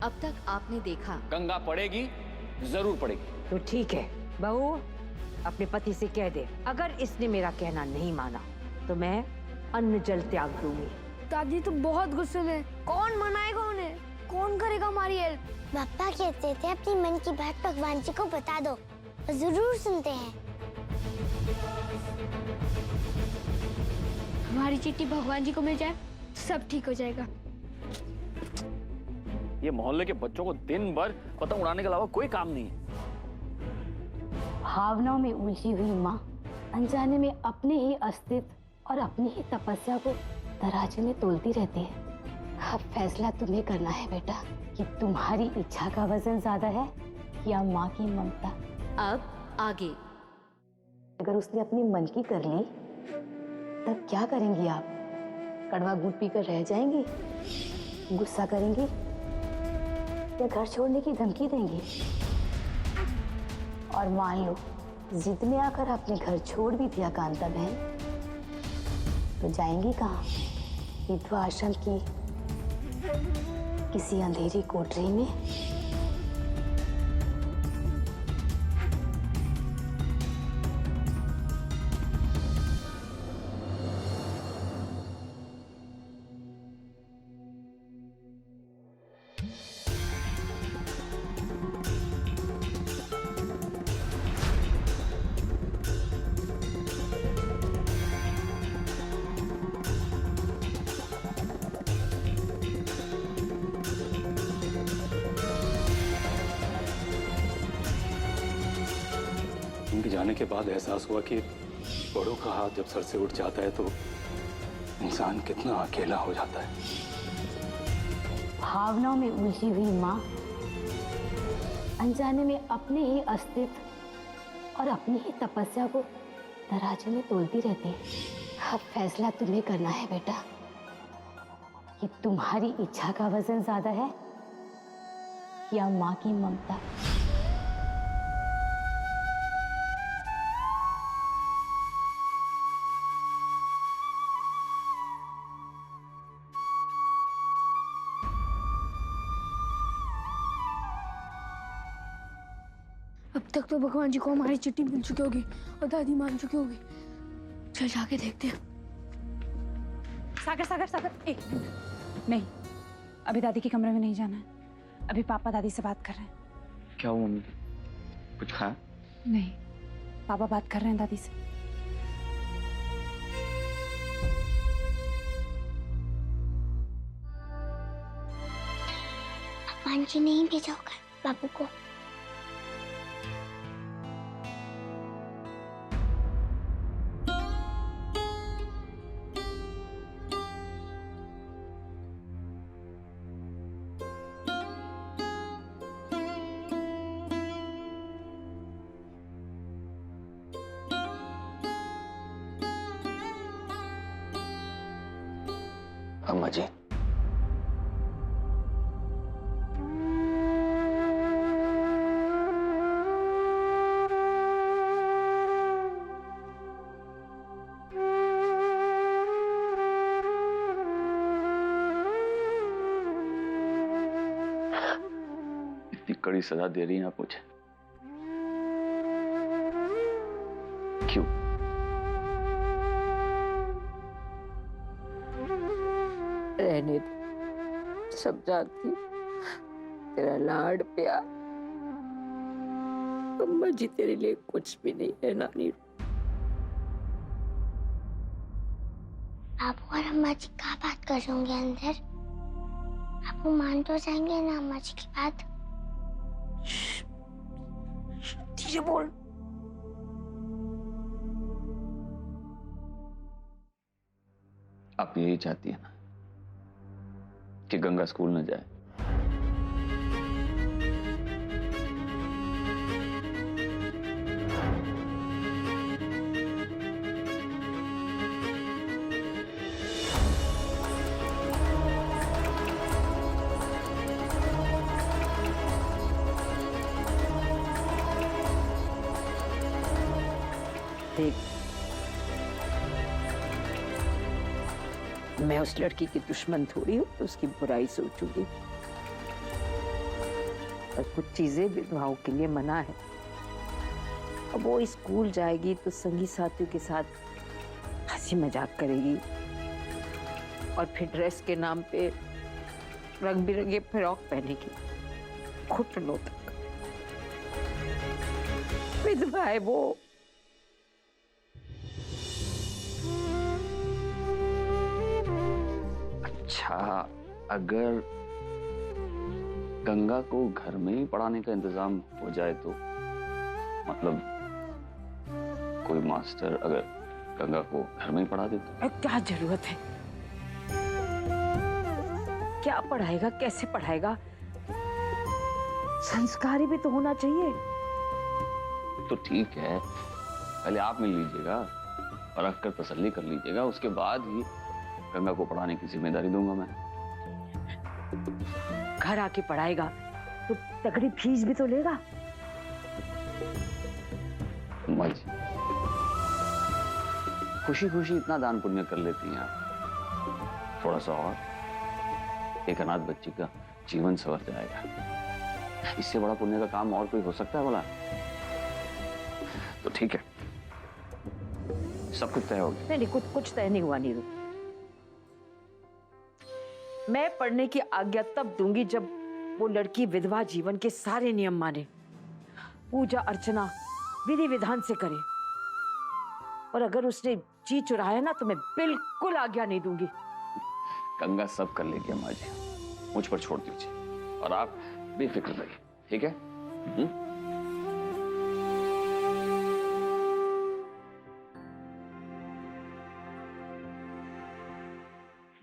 अब तक आपने देखा। गंगा पड़ेगी, जरूर पड़ेगी। तो ठीक है बहू, अपने पति से कह दे अगर इसने मेरा कहना नहीं माना तो मैं अन्न जल त्याग दूंगी। दादी तो बहुत गुस्से में, कौन मनाएगा उन्हें, कौन करेगा हमारी हेल्प। पापा कहते थे अपनी मन की बात भगवान जी को बता दो, वो जरूर सुनते हैं। हमारी चिट्ठी भगवान जी को मिल जाए तो सब ठीक हो जाएगा। ये मोहल्ले के बच्चों को दिन भर पतंग उड़ाने के अलावा कोई काम नहीं है। भावनाओं में उलझी हुई माँ अनजाने में अपने ही अस्तित्व और अपनी ही तपस्या को तराजू में तोलती रहती है। अब फैसला तुम्हें करना है बेटा कि तुम्हारी इच्छा का वजन ज्यादा है या माँ की ममता। अब आगे। अगर उसने अपनी मन की कर ली तब क्या करेंगी आप? कड़वा घूंट पीकर रह जाएंगी, गुस्सा करेंगी या घर छोड़ने की धमकी देंगी? और मान लो जिद में आकर आपने घर छोड़ भी दिया कांता बहन, तो जाएंगी कहाँ? विधवा आश्रम की किसी अंधेरी कोठरी में? उनके जाने के बाद एहसास हुआ कि बड़ों का हाथ जब सर से उठ जाता है तो इंसान कितना अकेला हो जाता है। भावनाओं में उलझी हुई माँ अनजाने में अपने ही अस्तित्व और अपनी ही तपस्या को तराजू में तोलती रहती है। अब फैसला तुम्हें करना है बेटा कि तुम्हारी इच्छा का वजन ज्यादा है या माँ की ममता। अब तक तो भगवान जी को हमारी चिट्ठी मिल चुकी होगी और दादी मान चुकी होगी। चल जाके देखते हैं। सागर सागर सागर, एक मिनट। नहीं, अभी दादी के कमरे में नहीं जाना है। अभी पापा दादी से बात कर रहे हैं। क्या हुआ मम्मी? कुछ खाया? नहीं, पापा बात कर रहे हैं दादी से। भगवान जी नहीं भेजा होगा बाबू को। अम्मा जी, इतनी कड़ी सजा दे रही हैं आप मुझे, क्यों? रहने दे, सब जानती तेरा लाड प्यार। अम्मा जी तेरे लिए कुछ भी नहीं है नानी। बाबू और अम्मा जी क्या बात कर रहे होंगे अंदर? बाबू मान तो जाएंगे ना अम्मा जी की बात? धीरे बोल। आप यही चाहती है ना कि गंगा स्कूल न जाए? देख, मैं उस लड़की की दुश्मन थोड़ी हूँ, उसकी बुराई सोचूंगी। पर कुछ चीजें विधवाओं के लिए मना है। अब वो स्कूल जाएगी तो संगी साथियों के साथ हंसी मजाक करेगी और फिर ड्रेस के नाम पे रंग बिरंगे फ्रॉक पहनेगी। घुटनों तक विधवा है वो। अच्छा, अगर गंगा को घर में ही पढ़ाने का इंतजाम हो जाए तो, मतलब कोई मास्टर अगर गंगा को घर में ही पढ़ा दे तो? क्या जरूरत है? क्या पढ़ाएगा, कैसे पढ़ाएगा? संस्कारी भी तो होना चाहिए। तो ठीक है, पहले आप मिल लीजिएगा और रख कर तसल्ली कर लीजिएगा, उसके बाद ही गंगा को पढ़ाने की जिम्मेदारी दूंगा मैं। घर आके पढ़ाएगा तो तगड़ी फीस भी तो लेगा। अम्मा जी, खुशी खुशी इतना दान पुण्य कर लेती हैं आप, थोड़ा सा और, एक अनाथ बच्ची का जीवन संवर जाएगा। इससे बड़ा पुण्य का काम और कोई हो सकता है बोला? तो ठीक है, सब कुछ तय हो गया। नहीं, कुछ तय नहीं हुआ नीरू। मैं पढ़ने की आज्ञा तब दूंगी जब वो लड़की विधवा जीवन के सारे नियम माने, पूजा अर्चना विधि विधान से करे। और अगर उसने जी चुराया ना तो मैं बिल्कुल आज्ञा नहीं दूंगी। गंगा सब कर लेगी अम्मा जी, मुझ पर छोड़ दीजिए और आप बेफिक्र रहिए, ठीक है?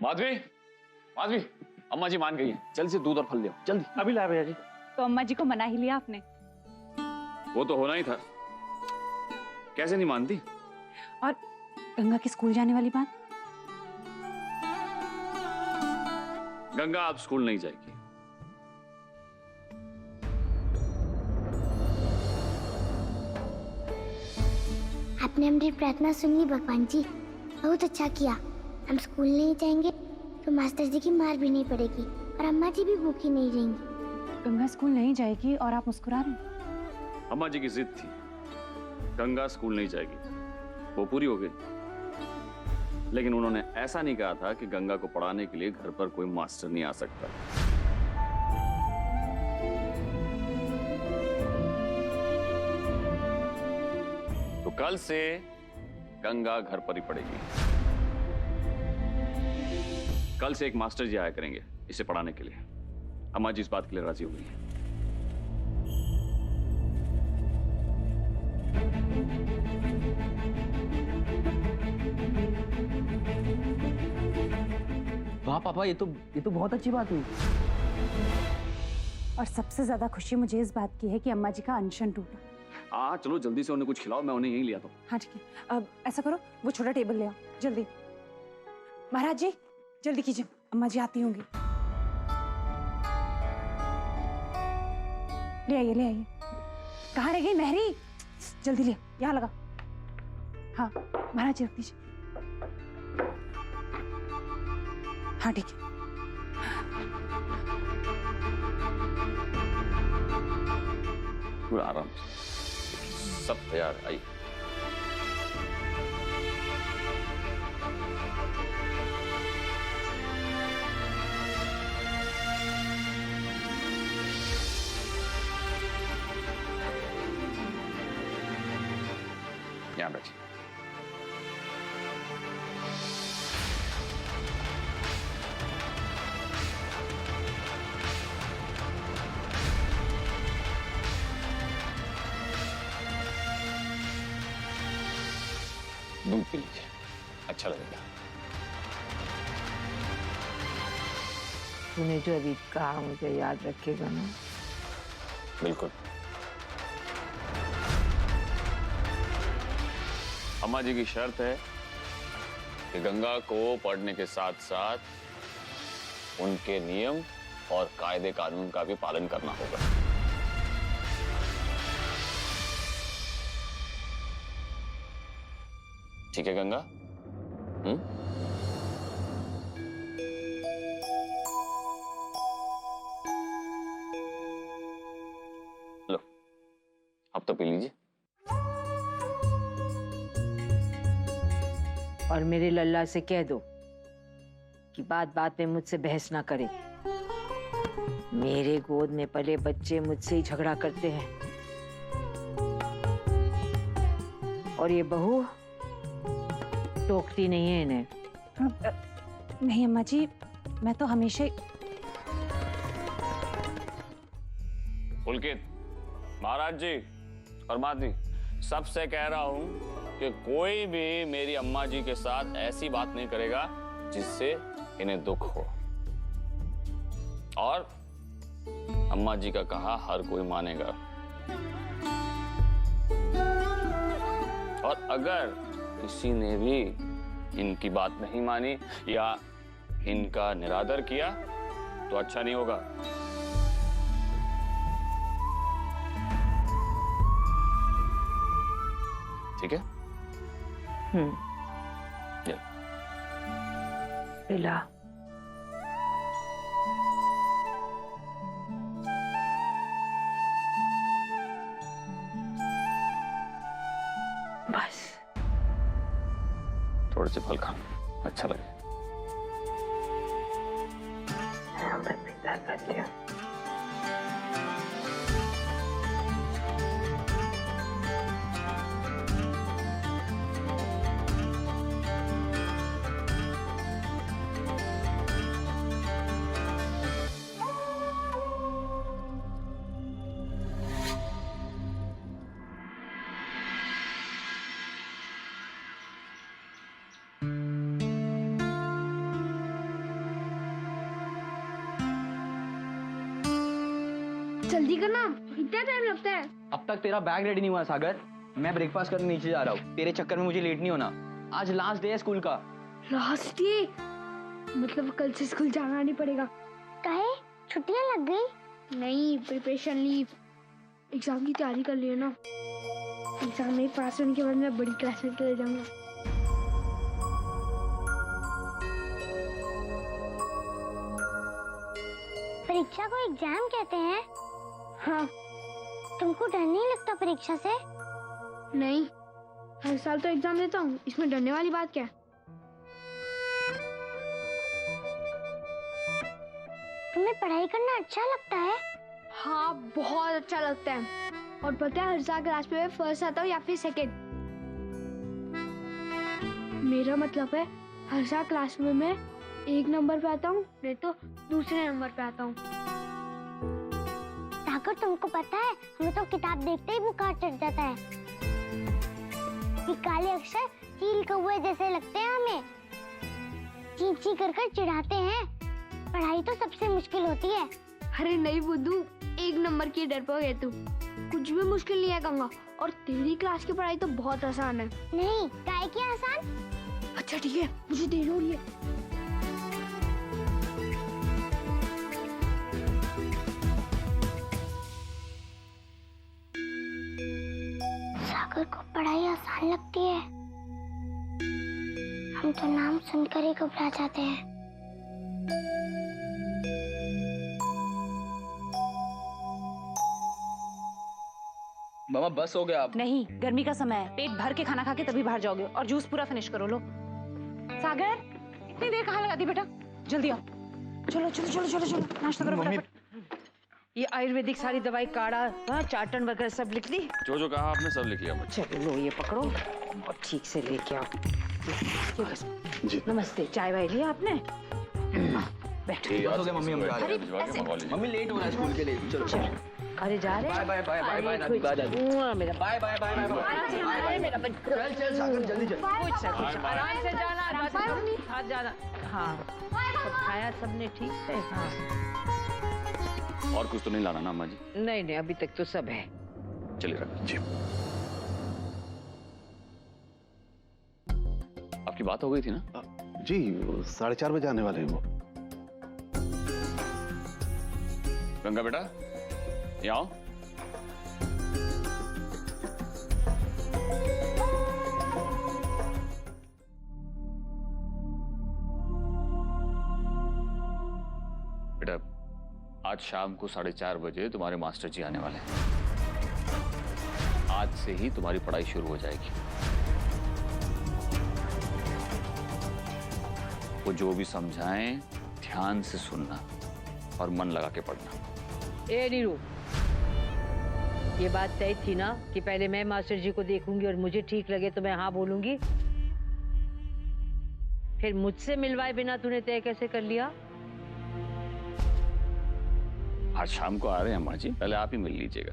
माधवी, माधवी, अम्मा जी मान गई हैं, जल्दी से दूध और फल ले आओ, जल्दी। अभी लाया भैया जी। तो अम्मा जी को मना ही लिया आपने? वो तो होना ही था, कैसे नहीं मानती? और गंगा की स्कूल जाने वाली बात? गंगा आप स्कूल नहीं जाएगी। आपने हमारी प्रार्थना सुन ली भगवान जी, बहुत अच्छा किया। हम स्कूल नहीं जाएंगे तो मास्टर जी की मार भी नहीं पड़ेगी और अम्मा जी भी भूखी नहीं रहेंगी। गंगा स्कूल नहीं जाएगी और आप मुस्कुरा रहे हैं? अम्मा जी की जिद थी, गंगा स्कूल नहीं जाएगी, वो पूरी हो गई। लेकिन उन्होंने ऐसा नहीं कहा था कि गंगा को पढ़ाने के लिए घर पर कोई मास्टर नहीं आ सकता। तो कल से गंगा घर पर ही पढ़ेगी। कल से एक मास्टर जी आया करेंगे इसे पढ़ाने के लिए। अम्मा जी इस बात के लिए राजी हो गई हैं। वाह पापा, ये तो बहुत अच्छी बात हुई। और सबसे ज्यादा खुशी मुझे इस बात की है कि अम्मा जी का अनशन टूटा। चलो जल्दी से उन्हें कुछ खिलाओ, मैं उन्हें यहीं ले आता हूँ। हाँ ठीक है, अब ऐसा करो वो छोटा टेबल ले आओ जल्दी। महाराज जी जल्दी कीजिए, अम्मा जी आती होंगी। ले आइए ले आइए। कहाँ रह गई मेहरी? जल्दी ले, यहाँ लगा। हाँ महाराज जी रख दीजिए। हाँ ठीक है। थोड़ा आराम से, सब तैयार, आइए। यहाँ बैठिए। दूध पी लीजिए, अच्छा लगेगा। तूने जो अभी कहा मुझे याद रखेगा ना? बिल्कुल। अम्मा जी की शर्त है कि गंगा को पढ़ने के साथ साथ उनके नियम और कायदे कानून का भी पालन करना होगा। ठीक है गंगा? अब तो पी लीजिए। और मेरे लल्ला से कह दो कि बात बात में मुझसे बहस ना करे। मेरे गोद में पले बच्चे मुझसे ही झगड़ा करते हैं, और ये बहू टोकती नहीं है इन्हें। नहीं अम्मा जी, मैं तो हमेशा पुलकित, महाराज जी और माती, सबसे कह रहा हूं कि कोई भी मेरी अम्मा जी के साथ ऐसी बात नहीं करेगा जिससे इन्हें दुख हो। और अम्मा जी का कहा हर कोई मानेगा। और अगर किसी ने भी इनकी बात नहीं मानी या इनका निरादर किया तो अच्छा नहीं होगा। ठीक है? ये पिला। बस थोड़े से फल खाना अच्छा लगे। मैं पिता करती हूँ। जल्दी करना, इतना टाइम लगता है। अब तक तेरा बैग रेडी नहीं हुआ सागर। मैं ब्रेकफास्ट करने नीचे जा रहा हूँ, तेरे चक्कर में मुझे लेट नहीं होना। आज लास्ट डे है स्कूल का। लास्ट डे मतलब कल से स्कूल जाना नहीं पड़ेगा। काहे छुट्टियां लग गई? नहीं, प्रिपरेशन लीव। एग्जाम की तैयारी कर लियो ना। एग्जाम में पास होने के बाद मैं बड़ी क्लास में चले जाऊंगा। परीक्षा को एग्जाम कहते हैं? हाँ। तुमको डर नहीं लगता परीक्षा से? नहीं, हर साल तो एग्जाम देता हूँ, इसमें डरने वाली बात क्या है? तुम्हें पढ़ाई करना अच्छा लगता है? हाँ, बहुत अच्छा लगता है। और पता है हर साल क्लास में फर्स्ट आता हूँ या फिर सेकंड। मेरा मतलब है हर साल क्लास में मैं 1 नंबर पे आता हूँ, नहीं तो दूसरे नंबर पे आता हूँ। सागर, तुमको पता है हमें तो किताब देखते ही बुखार चढ़ जाता है। ये काले अक्षर चील कौवे जैसे लगते हैं हमें। ची ची कर कर चिढ़ाते हैं। पढ़ाई तो सबसे मुश्किल होती है। अरे नहीं बुद्धू, 1 नंबर की डरपोक है तू। कुछ भी मुश्किल नहीं है गंगा, और तेरी क्लास की पढ़ाई तो बहुत आसान है। नहीं, काहे की आसान? अच्छा ठीक है, मुझे देर हो रही है। सागर को पढ़ाई आसान लगती है। हम तो नाम सुनकर ही घबरा जाते हैं। मामा बस हो गया। आप नहीं, गर्मी का समय है, पेट भर के खाना खा के तभी बाहर जाओगे। और जूस पूरा फिनिश करो। लो सागर, इतनी देर कहाँ लगा दी बेटा? जल्दी आओ, चलो चलो चलो चलो चलो, नाश्ता करो फटाफट। ये आयुर्वेदिक सारी दवाई काढ़ा, हाँ, चाटन वगैरह सब लिख दी। जो कहा आपने सब लिख लिया मुझे। चलो लो ये पकड़ो और ठीक से लेके आओ। जी। नमस्ते, चाय वाय लिया आपने? बैठो। बस हो गया मम्मी, हम जा रहे हैं। मम्मी लेट हो रहा है स्कूल के लिए। चलो चलो। अरे जा रहे हैं? Bye bye bye bye bye bye दादी। मेरा bye bye bye bye bye. मेरा बच्चा। चल चल सागर जल्दी चल। कुछ आराम से जाना, हाथ जाना। हाँ, सब खाया सबने ठीक से? हाँ। और कुछ तो नहीं लाना ना अम्मा जी? नहीं नहीं, अभी तक तो सब है। चलिए रख जी। आपकी बात हो गई थी ना? जी, 4:30 बजे आने वाले हैं वो। गंगा बेटा, यहाँ आओ। बेटा, आज शाम को 4:30 बजे तुम्हारे मास्टर जी आने वाले हैं। आज से ही तुम्हारी पढ़ाई शुरू हो जाएगी। वो जो भी समझाएं ध्यान से सुनना और मन लगा के पढ़ना। ए नीरू, ये बात तय थी ना कि पहले मैं मास्टर जी को देखूंगी और मुझे ठीक लगे तो मैं हाँ बोलूंगी। फिर मुझसे मिलवाए बिना तूने तय कैसे कर लिया? आज शाम को आ रहे हैं अम्मा जी, पहले आप ही मिल लीजिएगा।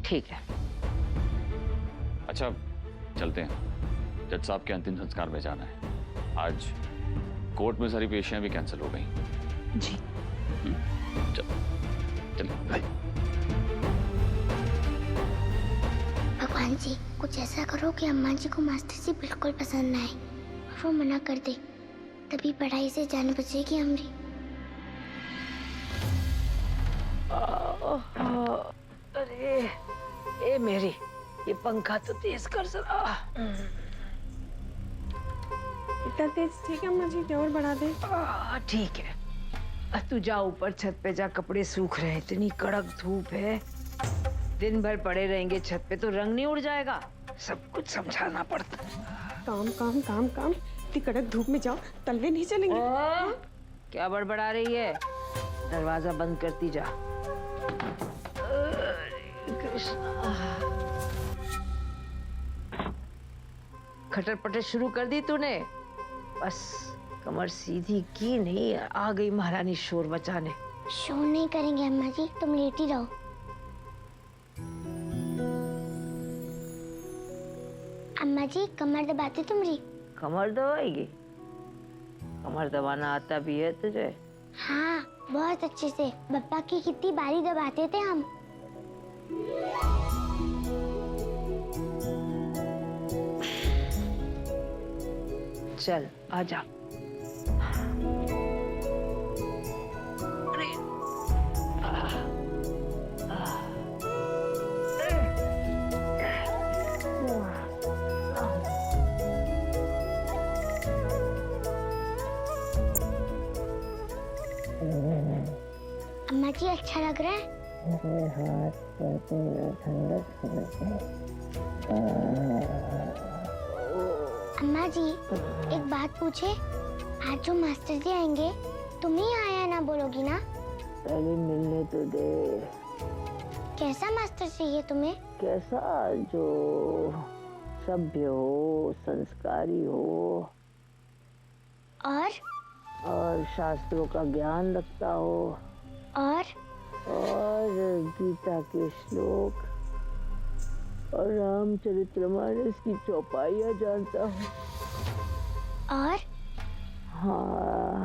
ठीक है। अच्छा चलते हैं, जज साहब के अंतिम संस्कार में जाना है। आज कोर्ट में सारी पेशियां भी कैंसिल हो गई। जी चलो चलो। भगवान जी कुछ ऐसा करो कि अम्मा जी को मास्टर जी बिल्कुल पसंद ना आए और वो मना कर दे, तभी पढ़ाई से जान बचेगी हमारी। अरे ए मेरी, ये पंखा तो तेज कर जरा। इतना तेज ठीक है अम्मा जी, और बढ़ा दे। ठीक है। तू जा ऊपर छत पे जा, कपड़े सूख रहे हैं, इतनी कड़क धूप है। दिन भर पड़े रहेंगे छत पे तो रंग नहीं उड़ जाएगा। सब कुछ समझाना पड़ता है। काम काम काम काम, इतनी कड़क धूप में जाओ, तलवे नहीं चलेंगे। क्या बड़बड़ा रही है? दरवाजा बंद करती जा। खटर पटर शुरू कर दी तूने? बस कमर सीधी की नहीं, आ गई महारानी शोर मचाने। शोर नहीं करेंगे अम्मा जी, तुम लेट ही रहो। अम्मा जी कमर दबाती तुम्हारी। कमर दबाएगी? कमर दबाना आता भी है तुझे? हाँ बहुत अच्छे से, बप्पा की कितनी बारी दबाते थे हम। चल आजा। अम्मा जी अच्छा लग रहा है? अम्मा जी एक बात पूछे, आज जो मास्टर जी आएंगे तुम ही आया ना बोलोगी ना? पहले मिलने तो दे। कैसा मास्टर चाहिए तुम्हें? कैसा? जो सभ्य हो, संस्कारी हो और शास्त्रों का ज्ञान रखता हो और गीता के श्लोक और रामचरितमानस की चौपाइयाँ जानता हूँ। और हाँ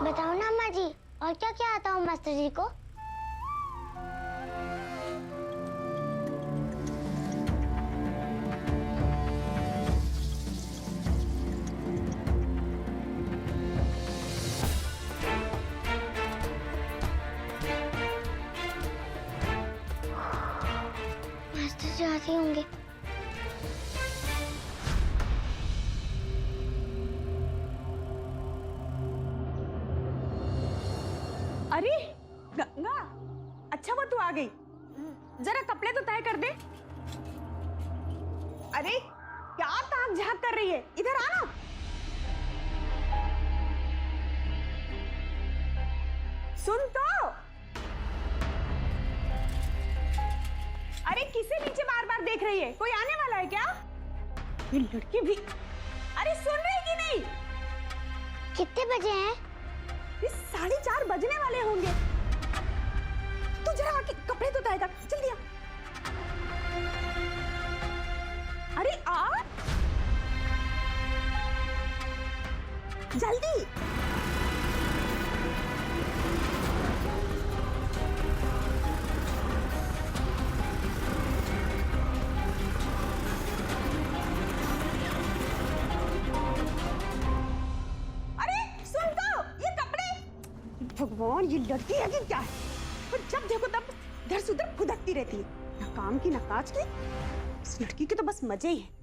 बताओ ना अम्मा जी, और क्या क्या आता हूँ मास्टर जी को? मास्टर जी आते होंगे। अरे गंगा, अच्छा वो तू आ गई। जरा कपड़े तो तय कर दे। अरे क्या ताक झाक कर रही है, इधर आना। सुन तो। अरे किसे नीचे बार बार देख रही है, कोई आने वाला है क्या? ये लड़की भी, अरे सुन रही कि नहीं? कितने बजे हैं? 4:30 बजने वाले होंगे। तू जरा आके कपड़े तो तय कर, जल्दी आ। अरे आ जल्दी। भगवान, ये लड़की है कि क्या है? और जब देखो तब इधर से उधर फुदकती रहती है, ना काम की ना काज की। इस लड़की के तो बस मजे ही है।